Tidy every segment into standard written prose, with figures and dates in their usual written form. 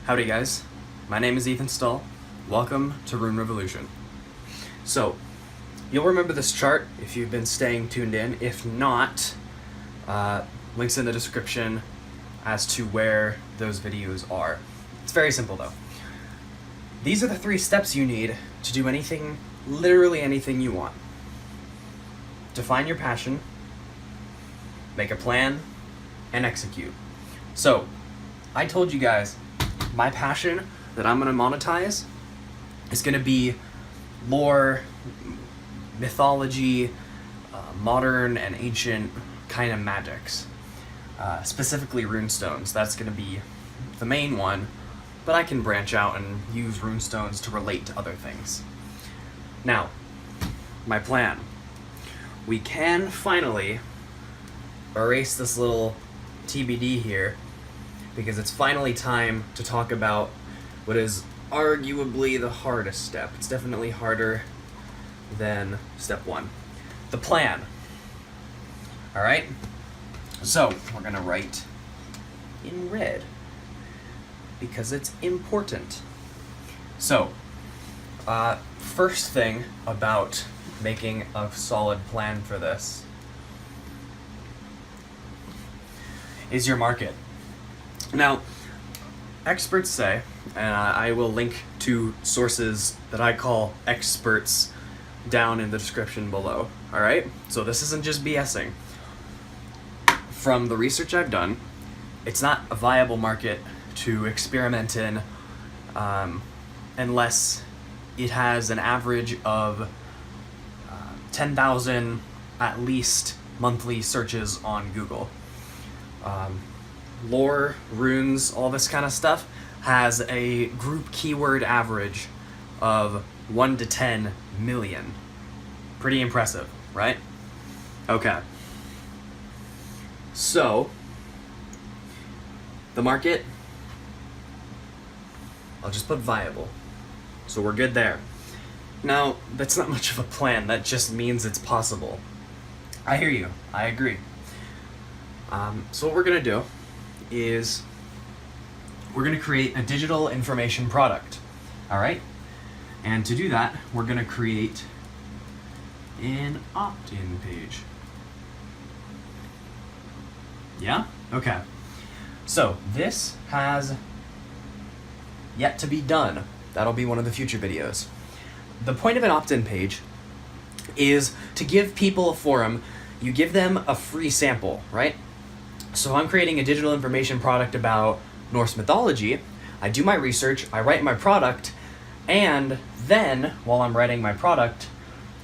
Howdy guys, my name is Ethan Stull. Welcome to Rune Revolution. So, you'll remember this chart if you've been staying tuned in. If not, links in the description as to where those videos are. It's very simple though. These are the 3 steps you need to do anything, literally anything you want. Define your passion, make a plan, and execute. So, I told you guys, my passion that I'm going to monetize is going to be lore, mythology, modern and ancient kind of magics. Specifically runestones. That's going to be the main one, but I can branch out and use runestones to relate to other things. Now, my plan. We can finally erase this little TBD here, because it's finally time to talk about what is arguably the hardest step. It's definitely harder than step 1. The plan. Alright? So, we're gonna write in red, because it's important. So, first thing about making a solid plan for this is your market. Now, experts say, and I will link to sources that I call experts down in the description below, alright? So this isn't just BSing. From the research I've done, it's not a viable market to experiment in unless it has an average of 10,000 at least monthly searches on Google. Lore, runes, all this kind of stuff has a group keyword average of 1 to 10 million. Pretty impressive, right? Okay. So, the market, I'll just put viable. So we're good there. Now, that's not much of a plan, that just means it's possible. I hear you, I agree. So what we're gonna do is we're going to create a digital information product, all right? And to do that, we're going to create an opt-in page. Yeah? Okay. So this has yet to be done. That'll be one of the future videos. The point of an opt-in page is to give people a forum. You give them a free sample, right? So I'm creating a digital information product about Norse mythology. I do my research, I write my product, and then, while I'm writing my product,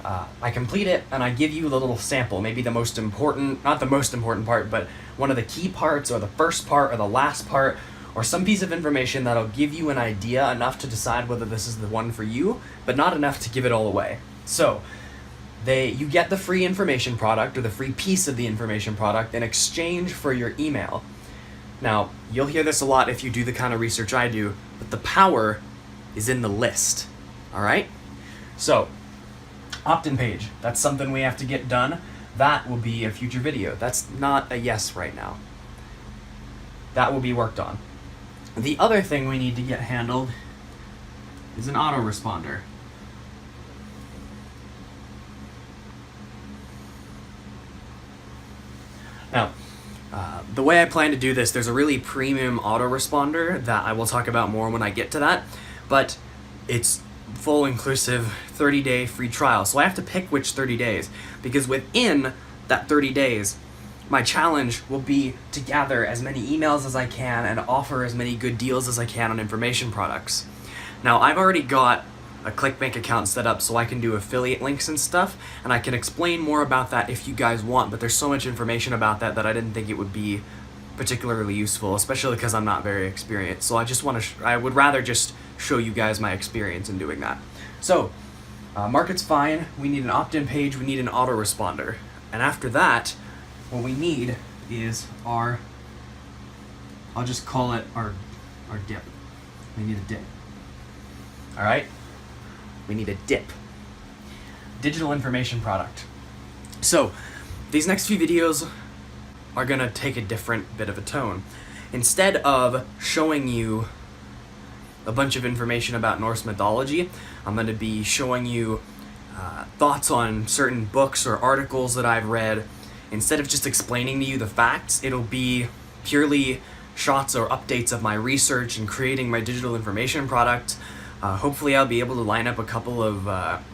I complete it and I give you a little sample, maybe the most important, not the most important part, but one of the key parts, or the first part, or the last part, or some piece of information that'll give you an idea enough to decide whether this is the one for you, but not enough to give it all away. So, you get the free information product, or the free piece of the information product, in exchange for your email. Now, you'll hear this a lot if you do the kind of research I do, but the power is in the list, alright? So, opt-in page, that's something we have to get done. That will be a future video. That's not a yes right now. That will be worked on. The other thing we need to get handled is an autoresponder. Now, the way I plan to do this, there's a really premium autoresponder that I will talk about more when I get to that, but it's full inclusive 30-day free trial. So I have to pick which 30 days, because within that 30 days, my challenge will be to gather as many emails as I can and offer as many good deals as I can on information products. Now, I've already got a ClickBank account set up so I can do affiliate links and stuff, and I can explain more about that if you guys want, but there's so much information about that that I didn't think it would be particularly useful, especially because I'm not very experienced. So I just want to, I would rather just show you guys my experience in doing that. So, market's fine, we need an opt-in page, we need an autoresponder, and after that, what we need is our, I'll just call it our dip. We need a dip. Alright? We need a dip. Digital information product. So, these next few videos are gonna take a different bit of a tone. Instead of showing you a bunch of information about Norse mythology. I'm going to be showing you thoughts on certain books or articles that I've read. Instead of just explaining to you the facts, it'll be purely shots or updates of my research and creating my digital information product. Hopefully I'll be able to line up a couple of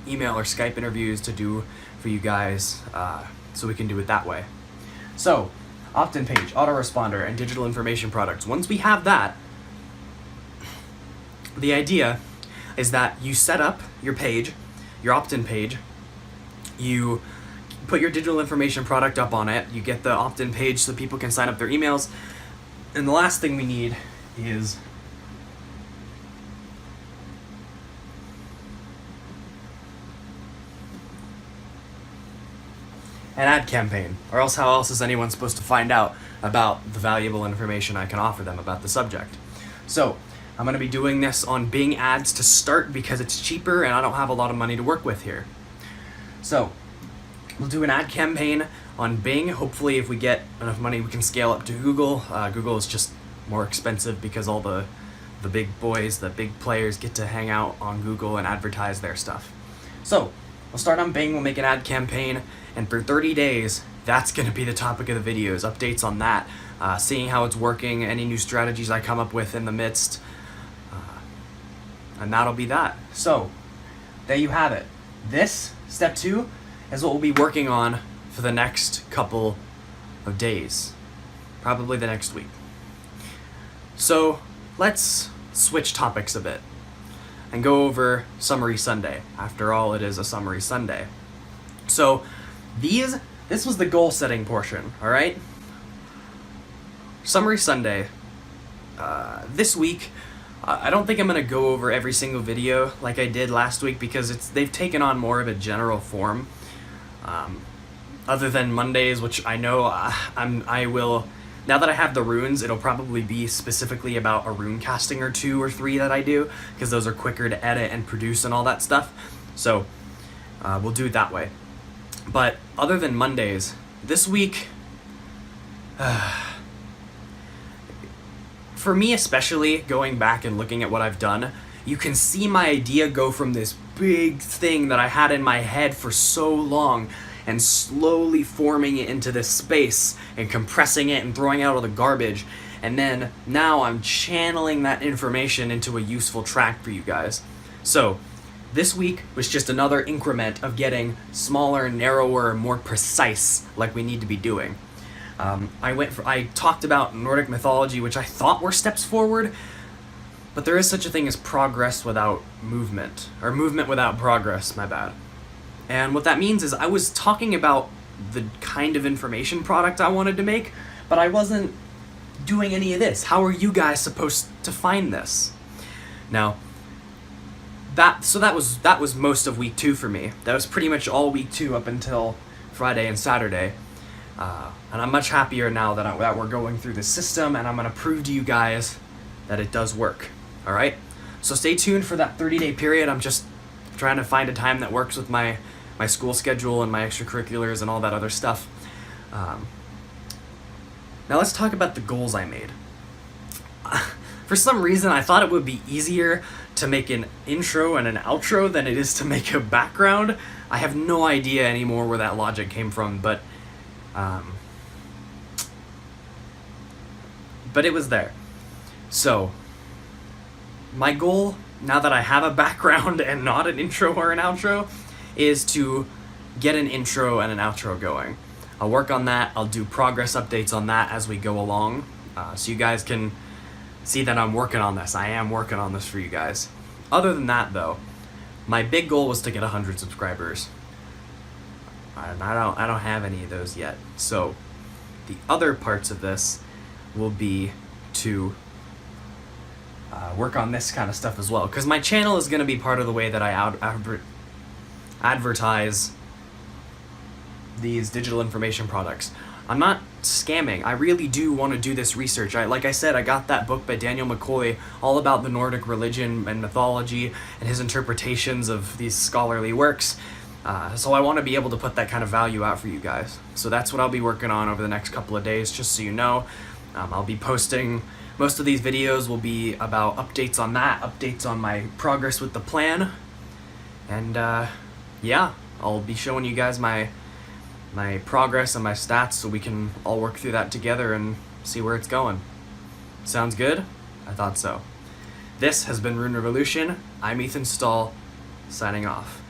email or Skype interviews to do for you guys, so we can do it that way. So, opt-in page, autoresponder, and digital information products. Once we have that, the idea is that you set up your page, your opt-in page, you put your digital information product up on it, you get the opt-in page so people can sign up their emails, and the last thing we need is an ad campaign, or else how else is anyone supposed to find out about the valuable information I can offer them about the subject? So, I'm going to be doing this on Bing ads to start because it's cheaper and I don't have a lot of money to work with here. So, we'll do an ad campaign on Bing. Hopefully if we get enough money we can scale up to Google. Google is just more expensive because all the big boys, the big players get to hang out on Google and advertise their stuff. So, we'll start on Bing, we'll make an ad campaign, and for 30 days, that's going to be the topic of the videos, updates on that, seeing how it's working, any new strategies I come up with in the midst, and that'll be that. So, there you have it. This, step 2, is what we'll be working on for the next couple of days, probably the next week. So, let's switch topics a bit and go over Summary Sunday. After all, it is a Summary Sunday. So, this was the goal setting portion, alright? Summary Sunday. This week, I don't think I'm going to go over every single video like I did last week because they've taken on more of a general form. Other than Mondays, which I know I will... Now that I have the runes, it'll probably be specifically about a rune casting or 2 or 3 that I do, because those are quicker to edit and produce and all that stuff. So, we'll do it that way. But other than Mondays, this week, for me especially, going back and looking at what I've done, you can see my idea go from this big thing that I had in my head for so long and slowly forming it into this space and compressing it and throwing out all the garbage. And then now I'm channeling that information into a useful track for you guys. So this week was just another increment of getting smaller, narrower, more precise like we need to be doing. I talked about Nordic mythology, which I thought were steps forward, but there is such a thing as progress without movement, or movement without progress, my bad. And what that means is I was talking about the kind of information product I wanted to make, but I wasn't doing any of this. How are you guys supposed to find this? Now, that was most of week 2 for me. That was pretty much all week 2 up until Friday and Saturday. And I'm much happier now that we're going through the system, and I'm going to prove to you guys that it does work. All right? So stay tuned for that 30-day period. I'm just trying to find a time that works with my school schedule and my extracurriculars and all that other stuff. Now let's talk about the goals I made. For some reason, I thought it would be easier to make an intro and an outro than it is to make a background. I have no idea anymore where that logic came from, but it was there. So, my goal, now that I have a background and not an intro or an outro, is to get an intro and an outro going. I'll work on that. I'll do progress updates on that as we go along, so you guys can see that I'm working on this. I am working on this for you guys. Other than that, though, my big goal was to get 100 subscribers. I don't have any of those yet. So the other parts of this will be to work on this kind of stuff as well, because my channel is going to be part of the way that I advertise these digital information products. I'm not scamming. I really do want to do this research. Like I said, I got that book by Daniel McCoy all about the Nordic religion and mythology and his interpretations of these scholarly works. So I want to be able to put that kind of value out for you guys. So that's what I'll be working on over the next couple of days, just so you know. I'll be posting Most of these videos will be about updates on that, updates on my progress with the plan, and yeah, I'll be showing you guys my progress and my stats so we can all work through that together and see where it's going. Sounds good? I thought so. This has been Rune Revolution. I'm Ethan Stahl, signing off.